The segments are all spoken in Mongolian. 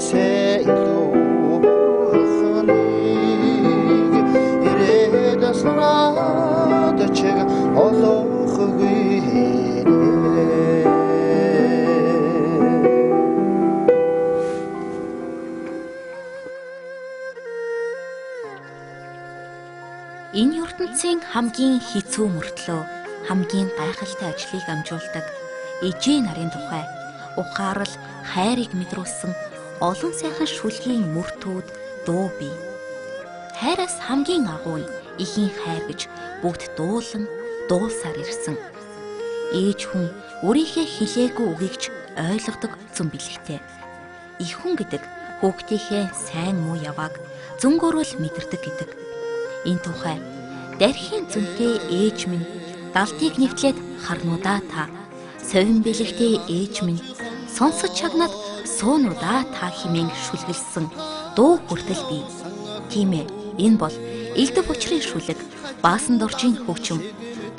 Ээжээсээ илүү бурхныг ирээд санаад чиг олохгүй. Энэ ертөнцийн хамгийн хэцүү мөртлөө хамгийн гайхалтай ажлыг амжуулдаг ээжээ нарын тухай ухаарал хайрыг мэдрүүлсэн олон сайхан шүлгийн мөртүүд дуу бий. Хайраас хамгийн агуу нь ихийн хайр гэж бүгд дуулсаар ирсэн. Ээж хүн өөрийнхөө хэлээгүй үгийгч ойлгодог зам бэлэгтэй. Их хүн гэдэг хүүхдийнхээ сайн муу явааг зөнгөөрөл мэдэрдэг гэдэг. Энэ тухай дархийн зүнтэй ээж минь далтыг нэвтлээд харнуудаа та совин бэлэгтэй ээж минь сонсож чагнаад суунуудаа та хэмээн шүлгэлсэн дуу хүртэл бий. Тийм ээ, энэ бол элдв учрын шүлэг, баасан доржийн хөгжим,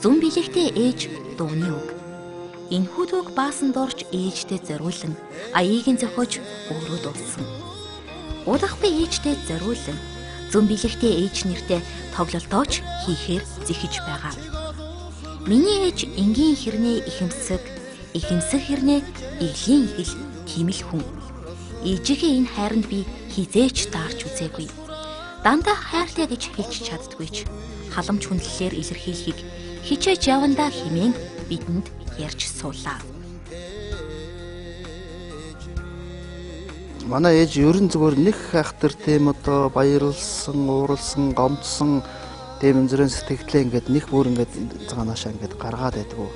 зүн бэлэгтэй ээж дууны үг. Энэ хүлэг баасан дорж ээжтэй зориулан аяыг нь зохиож өөрөө дуулсан. Удахгүй ээжтэй зориулан зүн бэлэгтэй ээж нэртэй тоглолтооч хийхээр зэхэж байгаа. Миний ээж энгийн хэрнээ ихэмсэг хэрнээ иглийн игэл тийм л хүн. Ээжигээ энэ хайранд би хизээч таарч үзээгүй. Дандаа хайртай гэж хэлж чаддгүйч. Халамж хүндлэлээр илэрхийлэхийг хичээж явандаа хэмээн бидэнд ярьж суулаа. Манай ээж ерөн зүгээр нэг хайхтар тийм одоо баярлсан, ууралсан, гомдсон тийм өнзрэн сэтгэлээ ингээд нэг бүр ингээд цагаанаашаа ингээд гаргаад байдгүй.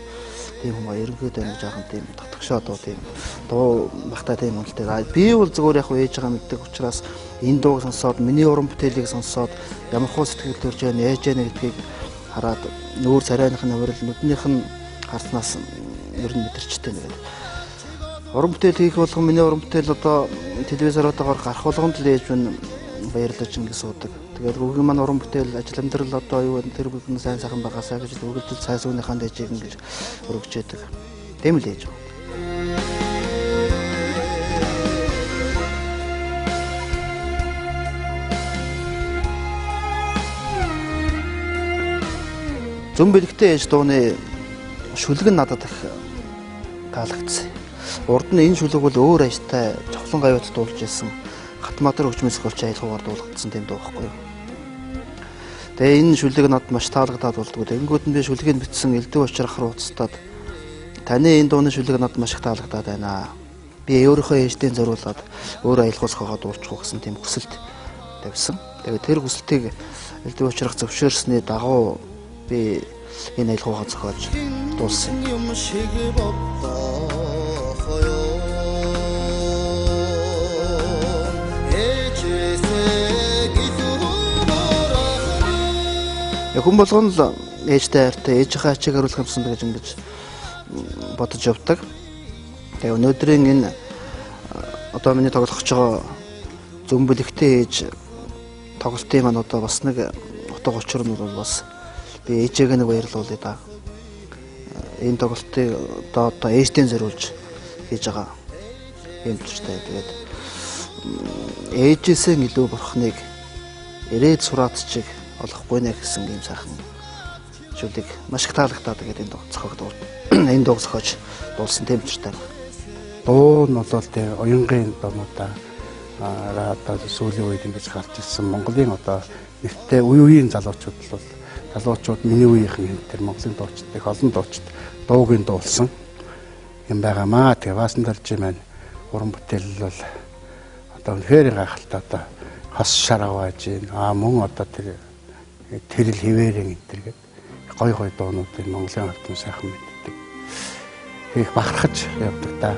Тийм хүмүүс ерөнхийдөө нэг жоохон тийм татгшоо дуу тийм дуу багтаа тийм үнэлтэй. Би бол зүгээр яг ээж байгаа мэддэг учраас энэ дууг сонсоод миний уран бүтээлийг сонсоод ямар хөө сэтгэл төрж байна ээж нэ гэдгийг хараад нүүр царайныхны авирал нүднийх нь харснаас ер нь мэдэрчтэй нэг. Уран бүтээл хийх болгон миний уран бүтээл одоо телевизороор гарах болгонд л ээж минь баярлаж ингэ суудаг. Тэгээд өгөн маань уран бүтээл ажил амьдрал одоо юу вэ тэр бүхэн сайн сайхан байгаасаа гэж өгөлдөл сайн сууныхаа дэжийг ингэж өргөж яадаг. Тийм л ээж. Зүн бэлэгтэй ээж дууны шүлэг нь надад их таалагдсан. Урд нь энэ шүлэг бол өөр ажтай цохлон гавьяат дуулж ирсэн. Хатматар хөгжмөс хөлч айлгуугаар дуулагдсан тийм дуу байхгүй юу. Тэгээ энэ шүлэг надад маш таалагдаад болдгоо. Тэнгүүд нь би шүлгийг бичсэн элдв учрах руу уцтаад таны энэ дууны шүлэг надад маш их таалагдаад байна. Би өөрийнхөө ээжтэй зориулаад өөрөө айлгуулахаа дуулчих уу гэсэн тийм хүсэлт тавьсан. Тэгээ тэр хүсэлтийг элдв учрах зөвшөөрсөний дагуу би энэ айлгуугаа зохиож дуулсан. Хүн болгоно л ээжтэй хайртай, ээжийнхээ ачааг хариулах юмсан гэж ингэж бодож явдаг. Тэгээ өнөөдрийн энэ одоо миний тоглох байгаа зүн бэлэгтэй ээж тоглолтын маань одоо бас нэг утга учир нь бол бас би ээжээг нэг баярлуулъя да. Энэ тоглолтыг одоо ээжтэй зориулж хийж байгаа юм төстэй. Тэгээд ээжээсээ илүү бурхныг ирээд сураатчиг олохгүй нэ гэсэн юм сайхан шүлэг маш их таалагдаад тэгээд энэ дуу зохиогдсон. Энэ дуу зохиож дуулсан тийм ч тань. Дуу нь бол тий уянгийн дуунуудаа одоо сүүлийн үед ингэж гарч ирсэн Монголын одоо нэртэй үеийн залуучууд бол залуучууд миний үеийнхэн тэр Монголын дуучид их олон дуучид дуугийн дуулсан юм байгаамаа. Тэгээ Баасан доржийн маань уран бүтээл бол одоо үнэхээр гайхалтай одоо хос шаргавааж байна. Мөн одоо тэрл хിവэрэн энэ төр гой дуунуудыг Монголын ард түмэн сайхан мэддэг. Их бахархаж явдаг та.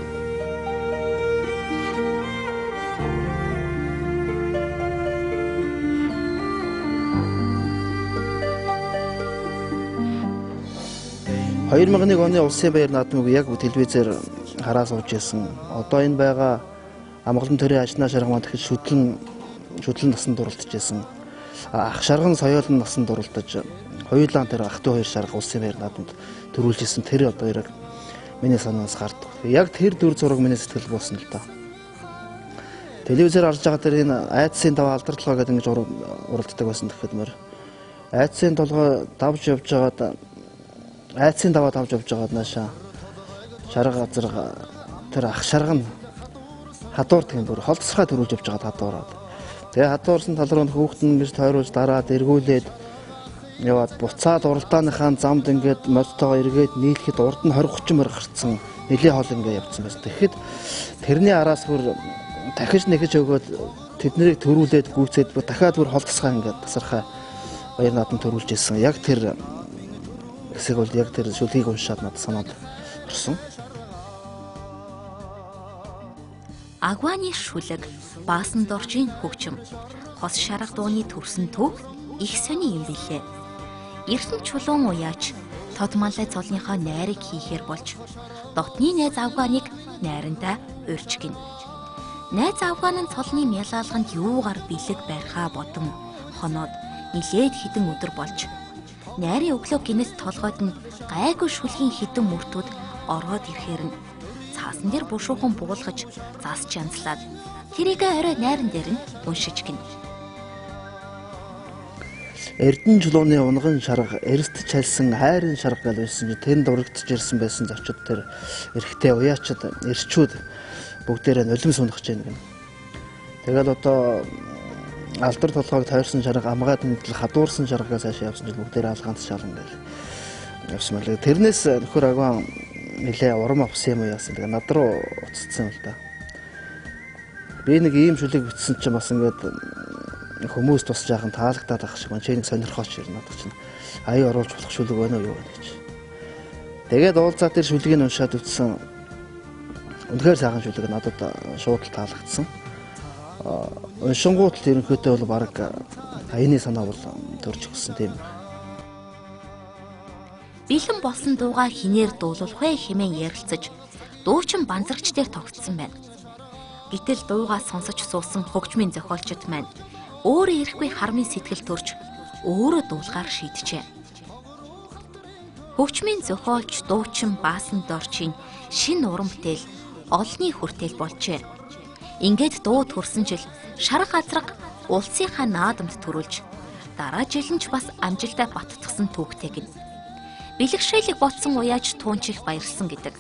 ...2001 оны улсын баяр наадмыг яг телевизээр хараа сууж ирсэн. Одоо энэ байгаа амгалан төрийн ажнаа шаргамаа дахиж шүтлэн насанд дурлаж ирсэн. Ах шарган соёолн насанд дурлаж хоёулаа тэр ах トゥ хоёр шарга улсын баяр наадамд төрүүлж ирсэн. Тэр одоо яг миний санаас гардаг. Яг тэр дүр зураг миний сэтгэл буусан л та. телевизээр харж байгаа дээр энэ айдсын даваа алдартлага гэдэг ингэж уралддаг байсан гэхэд мөр айдсын толгой давж явж байгаад айдсын даваа давж явж байгаад наашаа шарга газар тэр ах шарга нь хадуур тийм бүр холдсраа төрүүлж явж байгаад хадуураад тэгээ хадуурсан тал руу хүүхэд нь ингэж тойруулж дараад эргүүлээд яваад буцаад уралдааныхаа замд ингээд модтойгоо эргээд нийлэхэд урд нь 20-30 мөр гарцсан нэлээ хоол ингээд явцсан байсан. Тэгэхэд тэрний араас бүр дахиж нэгж өгөөд тэднийг төрүүлээд гүйцээд дахиад бүр холдсгаа ингээд тасархаа баяр наадам төрүүлж ирсэн. Яг тэр хэсэг бол яг тэр шүлгийг уншаад надад санаад орсон. Агваны шүлэг, баасан доржийн хөгжим, хос шарга дууны төрсөн төв их сони юм билээ. Эрдэнэ чулуун уяач тод малай цолныхоо найрыг хийхээр болж дотны найз Авганыг найрандаа урьж гин. Найз Авган нь цолны мялаалганд юугаар бэлэг байрхаа бодон хоноод нилээд хідэн өдөр болж найрын өглөө гинэс толгойд нь гайгүй шүлгийн хідэн мөртүүд ороод ирэхээр нь цаасан дээр бушуухан буулгаж засч янзлаад тэрийг орой найран дээр нь уншиж гин. Эрдэнэ чулууны унган шарга, эрст чалсан хайрын шарга гэж байсан чинь тэнд урагдж ирсэн байсан зочид тэр эрэгтэй уяачид, эрчүүд бүгдээрээ нулим сунах гэж байна. Тэгэл одоо алдар толгойг тойрсон шарга, амгаад мэтэл хадуурсан шаргаас хаашаа явсан чинь бүгдээрээ алгаанд шалган гэл явсан мэлээ. Тэрнээс нөхөр Агван нэлээ урам авсан юм яасан. Тэгээ над руу уццсан л да. Би нэг ийм шүлэг бичсэн чинь бас ингээд хүмүүс тус жаахан таалагдаад ах шиг байна. Чи нэг сонирхооч ирнэ надад чинь аяа оруулж болох шүлэг байна уу юу гэж. Тэгээд уулзаад тэр шүлгийг уншаад үтсэн. Үнэхээр сайхан шүлэг надад шууд таалагдсан. Уншингууд л ерөнхийдөө бол баг аяны санаа бол төрж өгсөн тийм. Бэлэн болсон дуугаа хинээр дуулуулах вэ хэмээн ярилцаж дуучин банзарагч дээр тогтсон байна. Гэтэл дуугаа сонсож суусан хөгжмийн зохиолчид маань өөрөө ирэхгүй хармын сэтгэл төрж өөрөө дуулахаар шийджээ. Хөгжмийн зохиолч дуучин баасан дорчин шин уран бүтээл олонний хүртэл болжээ. Ингээд дуу төрсөн жил шарга газраг улсынхаа наадамд төрүүлж дараа жил нь ч бас амжилтаа баттгсан түүхтэй гин. Бэлэгшээлийг ботсон уяаж туунчих баярлсан гэдэг.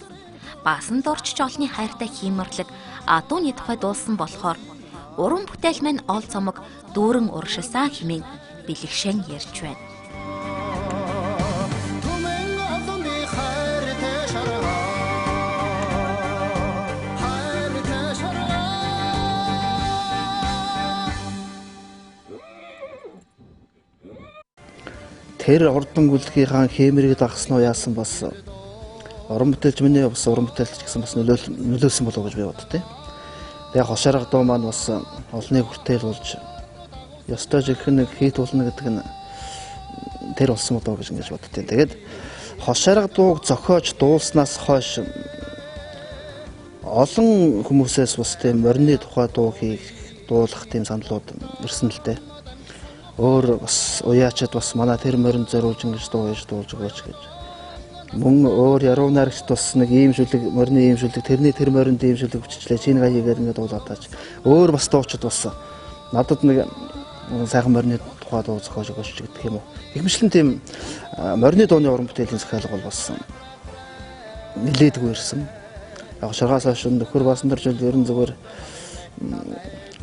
Баасан дорч олонний хайртай хиймэрлэг адууны тухай дуулсан болохоор уран бүтээл мань ол цомог дүүрэн уршилсан хэмээн бэлэгшэн ярьж байна. Тэр хурдан гүлдгийнхаа хэмэрийг дагсан уу яасан бас уран бүтээлч миний бас уран бүтээлч гэсэн бас нөлөөлсөн болов гэж би боддتي. Тэгээ хошарга дуу маань бас олонний хүртэл болж ёстой жигхэн нэг хийт болно гэдэг нь тэр болсон удаа гэж ингэж боддتي. Тэгээд хошарга дууг зохиож дуулснаас хойш олон хүмүүсээс бас тийм морины тухай дуу хийх дуулах тийм саналууд ирсэн л дээ. Өөр бас уяачид бас манай тэр морин зориулж ингэж дуу хийж дуулж өгөөч гэж. Мөн өөр яруу найрагчд бас нэг ийм шүлэг морины ийм шүлэг тэрний тэр моринд ийм шүлэг биччихлээ чинь гаягаар ингэ дуулаад тааж. Өөр бас дуучид бас надад нэг сайхан морины тухай дуу зохиож өгөөч гэдэг юм уу. Ихмэчлэн тийм морины дууны уран бүтээлийн захиалга бол бас нэлээдгүй ирсэн. Яг шаргаас хойш нөхөр баасан дорж ер нь зүгээр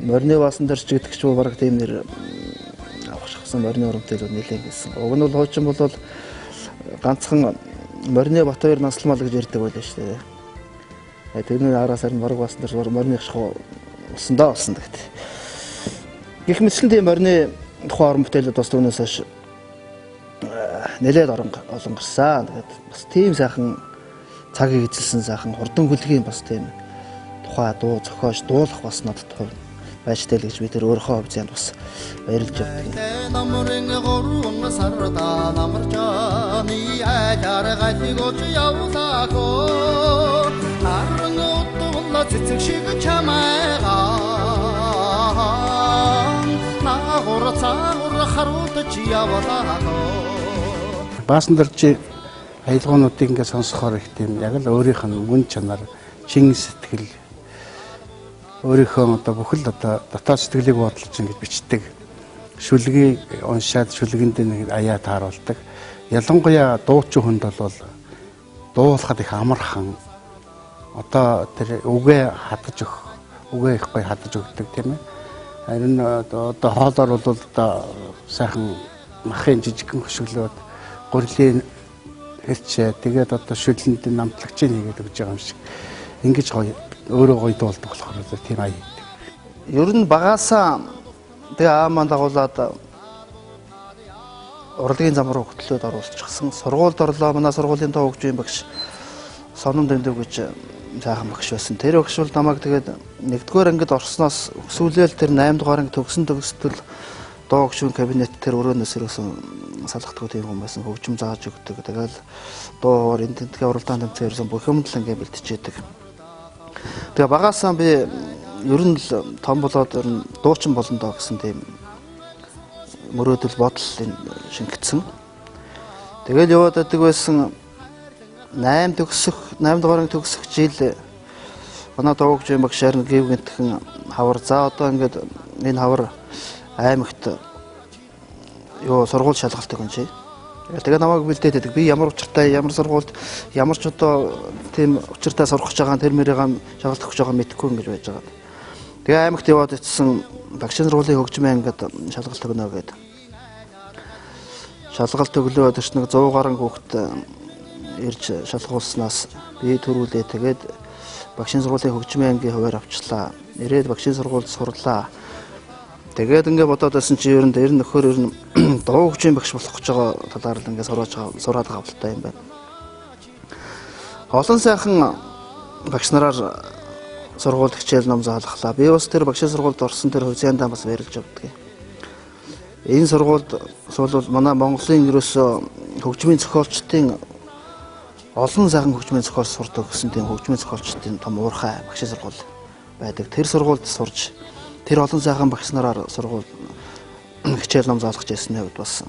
морины баасан дорж гэдэг ч баг тийм нэр морины уран бүтээл нэлээд гэсэн. Уг нь бол хуучин бол ганцхан морины Батбаяр насламал гэж ярьдаг байлаа шүү дээ. Тэрний араас харин бараг басан дээр морины шахуу усандаа болсон гэдэг. Гэх мэтлэн тийм морины тухайн уран бүтээлүүд бас түүнээс хойш нэлээд олон гарсан. Тэгээд бас тийм сайхан цагийг эзэлсэн сайхан хурдан хөлгийн бас тийм тухай дуу зохиож дуулах бас надад хувь байжтэй л гэж би тэр өөрийнхөө хувьд зэнд бас баярлж явдаг. Намрын гурван сарда намарчааны айлаар галигож явлаако харан утгуулла цэцэг шиг чамайгаа наагур цаагур харуулж явлаако. Баасан доржи аялгуунуудыг ингээд сонсохоор их тийм яг л өөрийнх нь мөн чанар чин сэтгэл өөрийнхөө одоо бүхэл одоо дотоод сэтгэлийг бодлож ингэж бичдэг. Шүлгийг уншаад шүлгэнд нэг аяа тааруулдаг. Ялангуяа дуучин хүнд бол дуулахад их амархан. Одоо тэр үгээ хадаж өгөх, үгээ их гоё хадаж өгдөг тийм ээ. Харин одоо хоолоор бол одоо сайхан махын жижигхэн хөшөглөөд гурилын хэлчээ. Тэгээд одоо шүлэнд намтлагчийг хийгээд өгч байгаа юм шиг. Ингэж гоё өөрөө гоё дуулдаг болохоор тийм ая хийдэг. Ер нь багаасаа тэгээ аамаа дагуулад урлагийн зам руу хөтлөөд оруулчихсан. Сургуульд орлоо. Манай сургуулийн тоо хөгжмийн багш Сонон Дэндүү гэж сайхан багш байсан. Тэр багш бол намайг тэгээд 1-р ангид орсноос өсвөлээл тэр 8-р анги төгсөлтөл доо хөгжмийн кабинет тэр өрөөнөөс ерөөсөн салгахдаггүй тийм хүн байсан. Хөгжим зааж өгдөг. Тэгэл дуугаар энэ тентгийн уралдаан тэмцээн ерөөсөн бүх юм л ингээ бэлтжээдэг. Тэгээ багаасаа би ер нь л том болоод ер нь дуучин болно доо гэсэн тийм мөрөөдөл бодол шингэцсэн. Тэгэл яваад байдаг байсан 8-р анги төгсөх жил манай дуу хөгжмийн багш Шарн Гэвгэнтхэн хавар за одоо ингээд энэ хавар аймагт сургууль шалгалтыг ончээ. Тэгээ намайг бэлдээд байдаг. Би ямар учиртай, ямар сургуульд, ямар ч одоо тийм учиртай сурах гэж байгаа тэр мөрийгөө шалгалт өгч байгаа мэдэхгүй ингэж байж байгаа. Тэгээ аймагт яваад ицсэн багшийн сургуулийн хөгжмийн ангид шалгалт өгнө гэдэг. Шалгалт өглөө төрч нэг 100 гаруй хүүхэд ирж шалгуулснаас би төрүүлээ. Тэгээд багшийн сургуулийн хөгжмийн ангийн хуваар авчлаа. Ирээд багшийн сургуульд сурлаа. Тэгээд ингээд бодоод байсан чи ер нь дээр нөхөр ер нь дуу хөгжмийн багш болох гэж байгаа талаар л ингээд сураад байгаа болтой юм байна. Олон сайхан багш нараар сургуульд хичээл ном заалглаа. Би бас тэр багшийн сургуульд орсон тэр хувьцаандаа бас баярлж авдаг. Энэ сургуульд бол манай Монголын ерөөсөө хөгжмийн зохиолчдын олон сайхан хөгжмийн зохиол сурдаг гэсэн тийм хөгжмийн зохиолчдын том уурхай багшийн сургууль байдаг. Тэр сургуульд сурж тэр олон сайхан багш нараар сургууль хичээл ном заалгаж байсан хэвд бас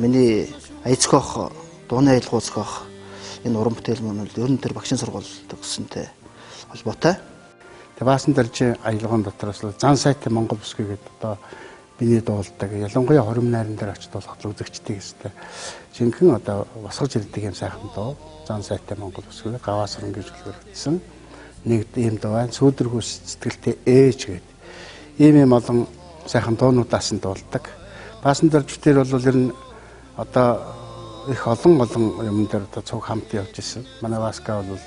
миний аяцгоох дууны аялал гүйцэтгэх энэ уран бүтээл мөн ер нь тэр багшийн сургууль төгссөнтэй холбоотой. Тэгээ Баасан даржийн аялгын дотроос зан сайтай Монгол бүсгүй гэдэг одоо биний дуулдаг. Ялангуяа хорим найран дээр очиж дуулах үзэгчдийн хэстэй жинхэнэ одоо босгож ирдэг юм сайхан дуу. Зан сайтай Монгол бүсгүй гаваасран гэж үлгэрсэн. Нэг ийм дуу байна. Сүүдэрхүүс сэтгэлтэй ээж гэдэг. Ийм олон сайхан дуунуудаас нь дуулдаг. Баасан даржтэр бол ер нь одоо их олон юм дээр одоо цуг хамт явж исэн. Манай Васка бол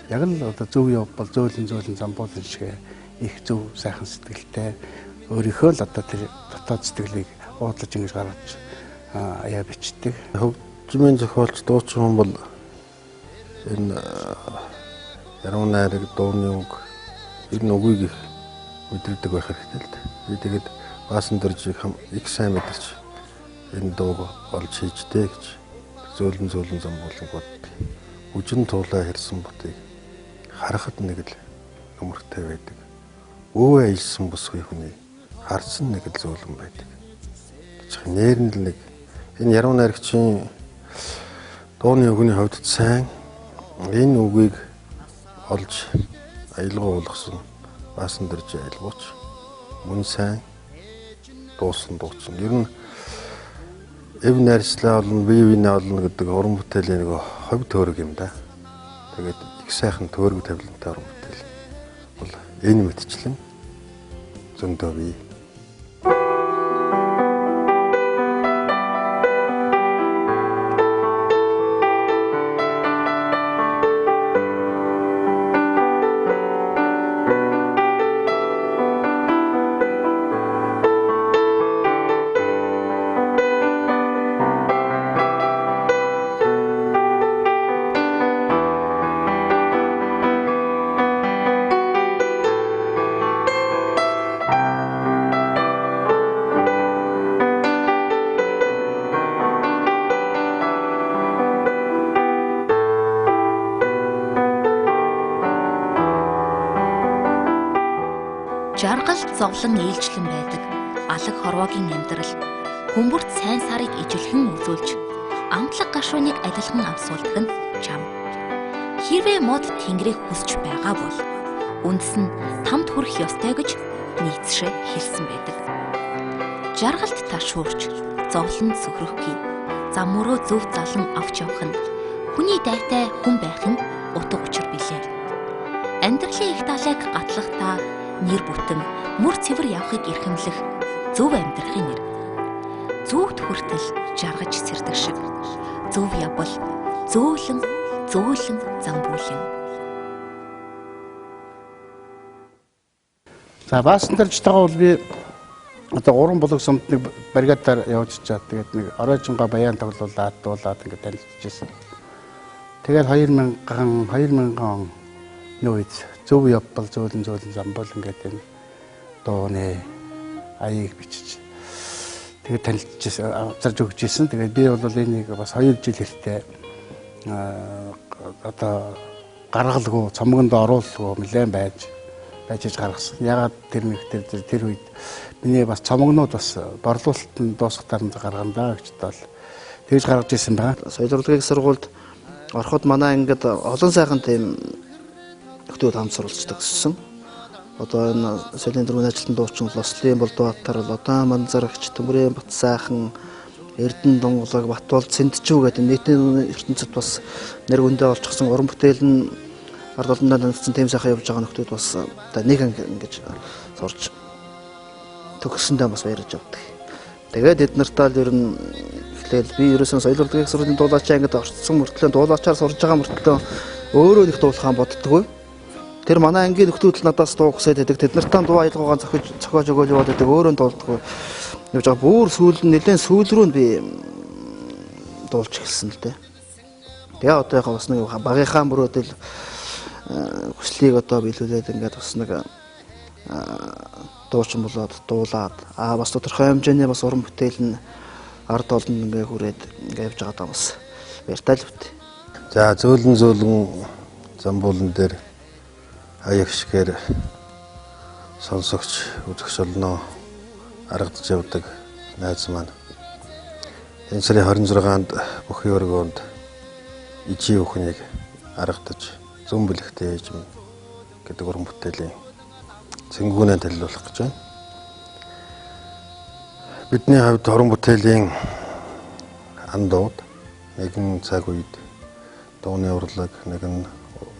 яг л одоо зөв явбал зөөлөн замбуулан шиг их зөв сайхан сэтгэлтэй өөрийнхөө л одоо тэр дотоод сэтгэлийг уудлаж ингэж гаргаж аяа бичдэг. Хөгжмийн зохиолч дуучин хүн бол энэ яруу найраг дууны үг ер нь үгийг их мэдэрдэг байх хэрэгтэй л дээ. Би тэгээд Баасан даржийг их сайн мэдэрч энэ дууг олж хийжтэй гэж зөөлөн замбуулан боддог. Үжин туулаа хэрсэн бутыг харахад нэг л өмөртэй байдаг. Өвөө аялсан бүсгүй хүний харсан нэг л зөөлөн байдаг. Нээр нь л нэг энэ яруу найрагчийн дууны үгний хувьд сайн энэ үгийг олж аялгаа болгосон Баасан даржийн аялгууч мөн сайн дуусан дуучин. Ер нь эв найрслаа олно, бие биенээ олно гэдэг уран бүтээлийн нэг ховь төөрөг юм да. Тэгээд их сайхан төөрөг тавилантай уран бүтээл бол энэ мэтчлэн зөндөө бий. Жаргалт зовлон ээлжлэн байдаг алаг хорвоогийн амьдрал хүмүүрт сайн сарыг ижилхэн үзүүлж амтлаг гашууныг адилхан амсуулдаг нь чам. Хэрвээ мод тэнгэрийг хүсч байгаа бол Үндэс нь тамд хүрэх ёстой гэж нийцшээ хэлсэн байдаг. Жаргалт ташуурч, зовлон сөхрөхгий. Зам мөрөө зөв залан авч явах нь хүний дайтай хүн байхын утга учир билээ. Амьдралын их талайг гатлах та нэр бүтэн мөр цэвэр явахыг эрхэмлэх зөв амьдрахын нэр. Зүгт хүртэл жаргаж сэрдэг шиг. Зөв явбал зөөлөн замбуулан. За баасан дэрж байгаа бол би одоо 3 булаг сумдныг бригадаар явж чаад тэгээд нэг оройжингаа баян тоглуулаад дуулаад ингээд танилцчихсан. Тэгээд 2000 он үед зөв явбал зөөлөн замбал ингээд энэ дууны аяыг бичиж тэгээд танилцчихсан, авчирж өгч ирсэн. Тэгээд би бол энийг бас 2 жил хэртээ одоо гаргалгүй, цомгонд оруулахгүй нэлээд байж гаргасан. Ягаад тэр үед миний бас цомгнууд бас борлуулалтанд дуусгатаар нь гаргандаа гэж бодвол тэгж гаргаж ирсэн байна. Соёл урлагийн сургуульд ороход манай ингээд олон сайхан тийм нөхдүүд хамт суралцдаг гэсэн. Одоо энэ соёлын дөрвөн ажилтны дуучин Лослын Болдбаатар, Лодан Манзарагч, Төмрийн Бат сайхан, Эрдэнэ Дунгалаг, Батбол Цэндчүү гэдэг нийтийн ертөнцид бас нэр хүндээ олчихсан уран бүтээл нь ард олондоо танилцсан тийм сайхан явж байгаа нөхдүүд бас одоо нэг ингэж сурч төгссөндөө бас баярж явдаг. Тэгээд эднэртэй л ер нь эхлээл би ерөөсөн соёл урлагийн сургуулийн дуулаачаа ингэж орцсон мөртлөө дуулаачаар сурж байгаа мөртлөө өөрөө нэг дуулахаа боддгоо. Тэр манай ангийн нөхдүүд л надаас дуу хүсээд байдаг. Тэд нартай дуу аялгаагаа зохиож өгөөл яваад байдаг. Өөрөө дуулдаг. Явж байгаа бүр нэлээд сүүл рүү би дуулж эхэлсэн л дээ. Тэгээ одоо яг бас нэг багийнхаа мөрөөдөл хүслийг одоо биелүүлээд ингээд бас нэг дуучин болоод дуулаад бас тодорхой хэмжээний бас уран бүтээл нь ард олонд ингээ хүрээд ингээ явж байгаа даа бас баяртай л бит. За зөөлөн замбуулан дээр аяг шигээр сонсогч үзэгч олноо аргадж явдаг найз маань. Энэ сарын 26-нд бүхий өргөөнд ижи өхнийг аргадаж зүүн бэлэгтэй ээж минь гэдэг уран бүтээлийн цэнгүүнээ танилцуулах гэж байна. Бидний хувьд уран бүтээлийн андууд нэгэн цаг үед дууны урлаг, нэгэн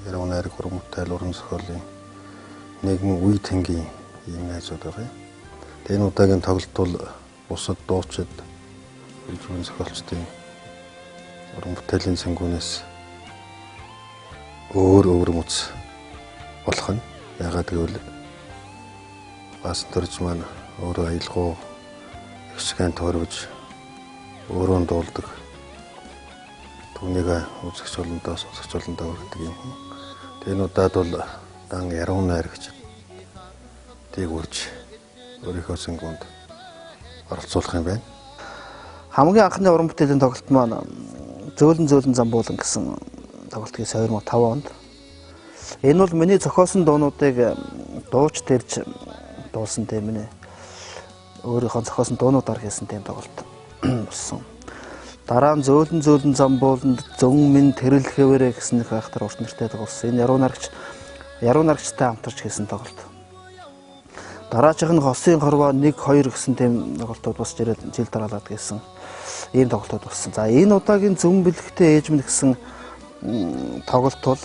яруу найраг уран бүтээл, уран зохиолын нэгэн үе тэнгийн ийм найзууд байгаа. Энэ удаагийн тоглолт бол бусад дуучид, уран зохиолчдын уран бүтээлийн цэнгүүнээс өөр мэц болох нь. Ягаад гэвэл баасан дэрж маань өөрөө аялгау ихшгэн тойрвож өөрөө дуулдаг. Түүнийг үзэгч олондоо сонсогч олондоо хүрдэг юм. Энэ удаад бол дан яруу найрагч тийг үрж өөрийнхөө цэнгүүнд оролцуулах юм байна. Хамгийн анхны уран бүтээлийн тоглолт маань зөөлөн замбуулан гэсэн тоглолтыг 2005 онд. Энэ бол миний зохиосон дуунуудыг дууч тэрж дуулсан тийм нэ. Өөрийнхөө зохиосон дуунуудаар хийсэн тийм тоглолт болсон. Дараа нь зөөлөн замбууланд зөн минь тэрэл хэвээрээ гэсэн нэг хайхтар урт нэртэй тоглосон. Энэ яруу нарагчтай хамтарч хийсэн тоглолт. Дараачих нь хосын хорвоо 1-2 гэсэн тийм тоглолтууд бас жил дараалаад гэсэн ийм тоглолтууд болсон. За энэ удаагийн зүүн бэлэгтэй ээж минь гэсэн тоглолт бол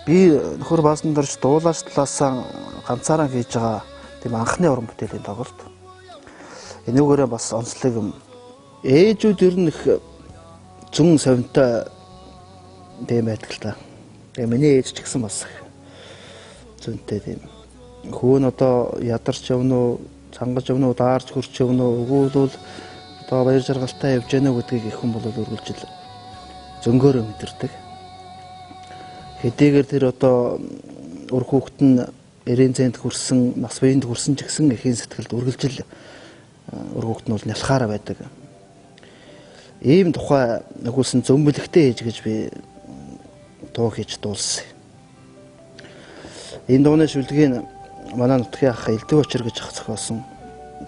би нөхөр баасан дорж дуулаач талаасаа ганцаараа хийж байгаа тийм анхны уран бүтээлийн тоглолт. Энүүгээрээ бас онцлог ээжүүд ер нь их зүүн совинтой тийм байдаг л та. Тэгээ миний ээж ч гэсэн бас зүүнтэй тийм. Хүүн одоо ядарч явна уу, цангаж явна уу, даарч хөрч явна уу, өгүүлбэл одоо баяр жаргалтай явж гэнэ гэдгийг их хүн бол үргэлжил зөнгөөрөө мэдэрдэг. Хэдийгээр тэр одоо үр хүүхэд нь 90 цент хүрсэн, нас биеинд хүрсэн ч гэсэн эхийн сэтгэлд үргэлжил үр хүүхэд нь бол нялхаараа байдаг. Ийм тухай нөгөөсөн зүүн бэлэгтэй ээж гэж би дуу хийж дуулсан. Энэ дууны шүлгийг манай нутгийн ах Элдв Очир гэж ах зохиосон.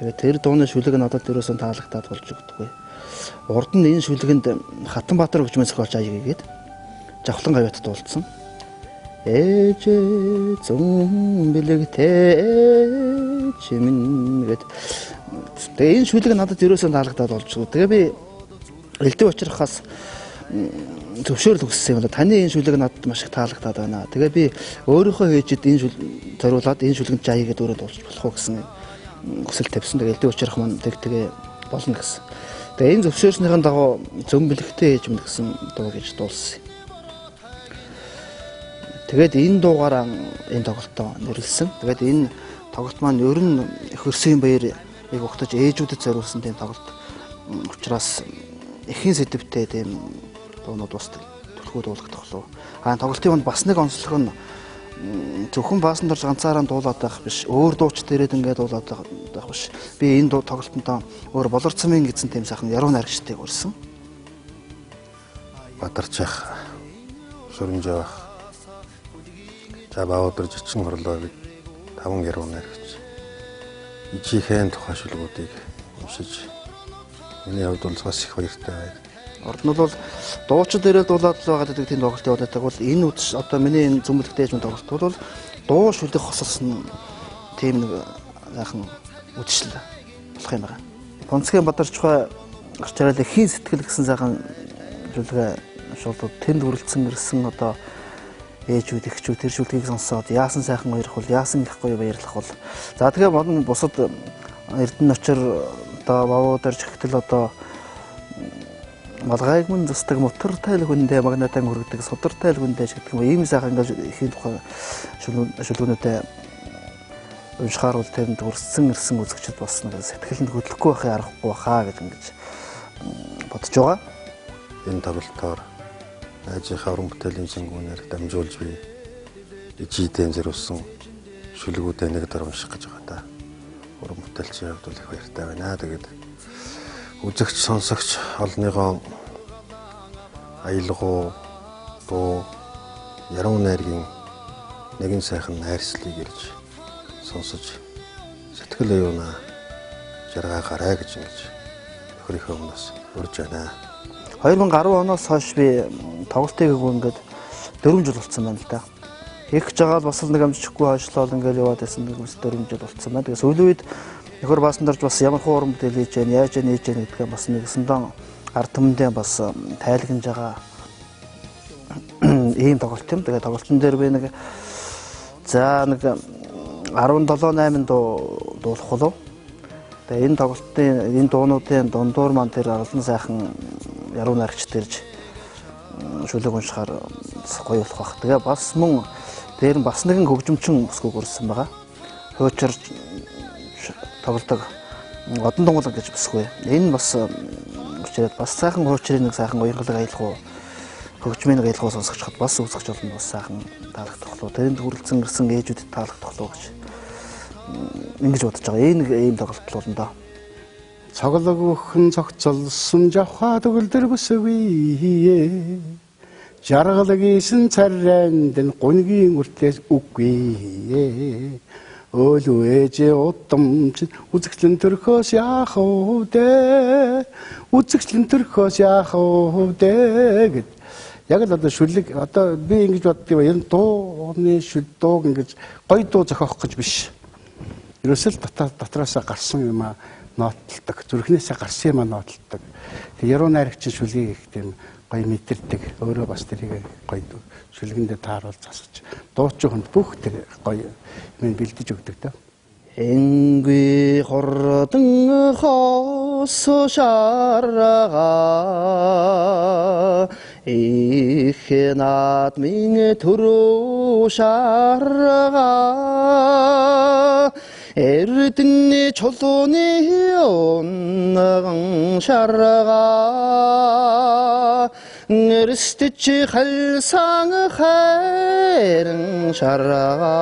Тэгээд тэр дууны шүлэг надад ерөөсөн таалагдаад болж өгдөггүй. Урд нь энэ шүлгэнд Хатанбаатар хөгжмийн зохиолч аяг игээд Жавхлан гавьяат дуулсан. ээжээ зүүн бэлэгтэй чимэн гэд. Тэгээ энэ шүлэг надад ерөөсөө таалагдаад болж байгаа. Тэгээ би элдв учрахаас зөвшөөрөл өгсөн юм да. Таны энэ шүлэг надад маш их таалагдаад байна. Тэгээ би өөрийнхөө хээжэд энэ зориулаад энэ шүлгэнд жаагээд өөрөө дуулж болох уу гэсэн хүсэл тавьсан. Тэгээ элдв учрах маань тэгээ болно гэсэн. Тэгээ энэ зөвшөөрснийхэн дагуу зүүн бэлэгтэй ээж минь гэсэн дуу гэж дуулсан. Тэгээд энэ дуугаараа энэ тоглолтоо нэрлсэн. Тэгээд энэ тоглолт маань ер нь хөрсөн баяр яг өгтөж ээжүүдэд зориулсан тийм тоглолт учраас эхийн сэдвтэй тийм дуунууд бас түлхүү дуулагдах болов. Тоглолтын бас нэг онцлог нь зөвхөн баасан дорж ганцаараа дуулаад байх биш. Өөр дууч дээрээд ингээд дуулаад байх биш. Би энэ тоглолтод өөр болорцмын гэсэн тийм сайхан яруу найрагчдыг урьсан. Бадарчах Сүрэнжавах Жабаодор жичин хорлоо 5 яруу найрагч. Ижихэн тухай шүлгүүдийг уншиж миний хувьд бол бас их баяртай байна. Орд нь бол дуучид дээрээ дуулаад л байгаа гэдэг тийм тоглолт яваад байдаг бол энэ одоо миний энэ зүүмлэгтэй ээжмэн тоглолт бол дуу шүлэг хосолсон тийм нэг яахан үдшил болох юм байна. Гонцгийн Бадарчхай гарч ирэл эхийн сэтгэл гэсэн сайхан шүлгээ шууд тэнд хүрэлцэн ирсэн одоо ээжүүд эхчүүд тэр шүлгийг сонсоод яасан сайхан баярх бол яасан их гоё баярлах бол. За тэгээ модон бусад Эрдэнэ очир одоо бавуудаар чихтэл одоо малгайг мөн зөстөг мотортай л хүндээ магнатан хүргэдэг содортай л хүндээ гэдэг юм ийм сайхан ингээд ихийн тухай шүлгүүнүүдэд уншихаар бол тэрэнд хүрсэн ирсэн үзэгчд болсон гэж сэтгэлд хөдлөхгүй байхын аргагүй баха гэж ингэж бодож байгаа. Энэ тоглолтоор ажийнхаа уран бүтээлийн зэнгүүнээр дамжуулж би ижидэн зэрүүлсэн шүлгүүдээ нэг дор унших гэж байгаа да. Уран бүтээлчийн хувьд их баяртай байна. Тэгээд үзэгч сонсогч олныгоо аялгуу дуу яруу найргийн нэгэн сайхан найрслыг ирж сонсож сэтгэл оюунаа жаргаагаарай гэж ингэж нөхрийнхөө өмнөөс урьж байна. 2010 оноос хойш би тоглолтыг ингээд 4 жил болсон байна л да. Их жагаал бас нэг амжчихгүй хойшлол ингээд яваад байсан нэг 4 жил болсон байна. Тэгээ сүүлийн үед нөхөр баасан дорж бас ямар хуурам бүтээл хийж яана, яаж яаж гэдгээ бас нэгсэндээ ард түмэндээ бас тайлагнаж байгаа ийм тоглолт юм. Тэгээ тоглолтын дээр би нэг за нэг 17-8 дуу дуулах болов. Тэгээ энэ тоглолтын энэ дуунуудын дундуур маань тэр олон сайхан яруу найрагч дэрж шүлэг уншихаар гоё болох бах. Тэгээ бас мөн дээр нь бас нэгэн хөгжимчин бүсгүйг урьсан байгаа. Хуучир тоглодог одон дунгуулга гэж бүсгүй. Энэ бас учраас бас сайхан хуучрын нэг сайхан уянгалаг аялах уу хөгжмийн аялах уу сонсогчход бас үзэгч болно бас сайхан таалагдах болов. Тэрэнд хүрэлцэн ирсэн ээжүүдэд таалагдах болов гэж ингэж бодож байгаа. Энэ ийм тоглолт болно доо. Цоглог өхөн цогцолсон жавха төгөлдөр бүсгүй жаргалаг исэн царайнд гунгийн үртээс үгүй Өлөө ээжээ удамч үзэгчлэн төрхөөс яах вэ? Үзэгчлэн төрхөөс яах вэ гэд. Яг л одоо шүлэг одоо би ингэж боддгоо энэ дууны дууг ингэж гоё дуу зохиох гэж биш. Ерөөсөл дотроосоо гарсан юм а нотлдог. Зүрхнээсээ гарсан юм а нотлдог. Тэг яруу найрагчин шүлгийг их тийм гоё мэдэрдэг. Өөрөө бас тэрийг гоё шүлгэндээ тааруул засаж дуучин хүнд бүх тэр гоё юм бэлдэж өгдөг дөө. Энгүй хордон хосо шарага их надмин төрөө шарага Эрдэнэ чулууны унган шарага Нэрстэж халсан хайран шарага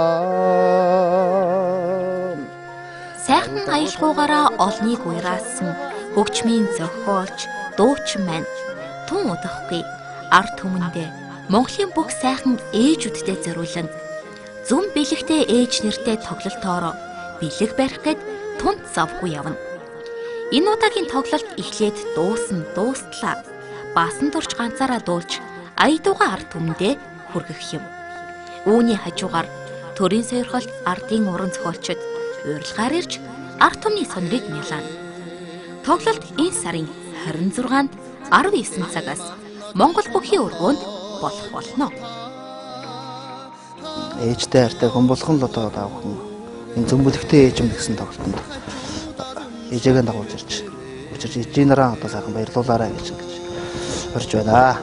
Сайхан аялгуугаараа олныг уйраасан хөгжмийн зохиолч дуучин маань тун удахгүй ард түмэндээ Монголын бүх сайхан ээжүүдтэй зориулан зүм бэлэгтэй ээж нэртэй тоглолтоор бэлэг барих гэд тунт завгүй явна. Энэ удаагийн тоглолт эхлээд дуустлаа. Баасан дурж ганцаараа дуулж ая дуугаа ард түмэндээ хүргэх юм. Үүний хажуугаар төрийн сойрхолт ардын уран зохиолчид урилгаар ирж ард түмний сонирыг нялаана. Тоглолт энэ сарын 26-нд 19 цагаас Монгол бүхий өргөөнд болох болно. Ээжтэй хайртай хүн болгон л одоо давхан энэ зөмбөлөгтэй ээж юм гэсэн тоглолтод ээжээгээ дагуулж ирж ээжийн нараа одоо сайхан баярлуулаарай гэж хорж байна.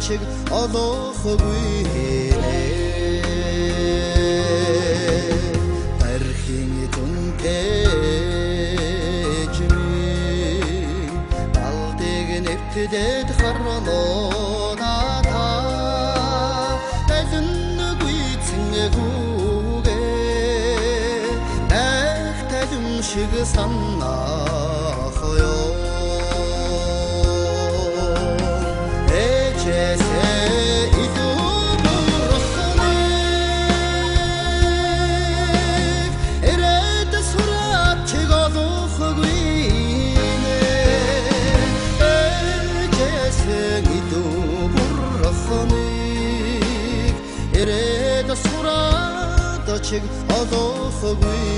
Чиг олохгүй архин түнтэжми алдыг нэвтэдэд харноо та тайлнгүй цэнгүүгээ нах тайлм шиг санаахё чиг олохгүй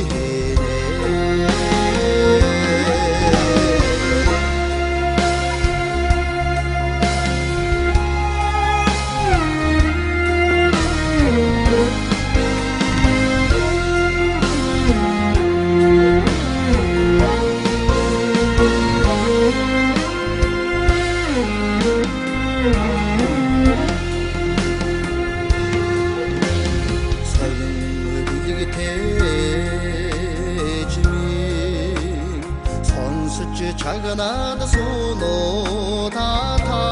чаганад соно та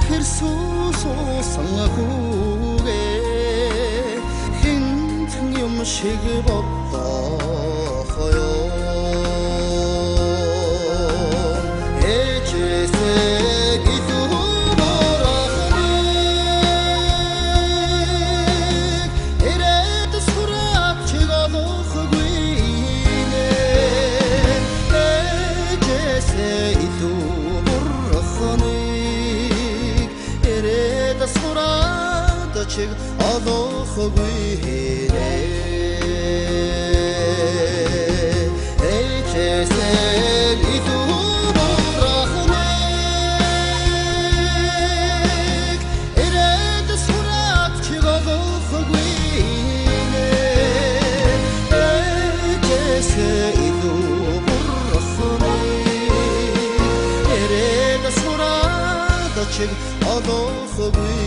хэрсүсо сангахуге хинтэн юм шиг бодохоё чиг олохгүй эчэсэг идурахнэг эрэд сурат чиг олохгүй эчэсэг идурахнэг эрэд сурат чиг олохгүй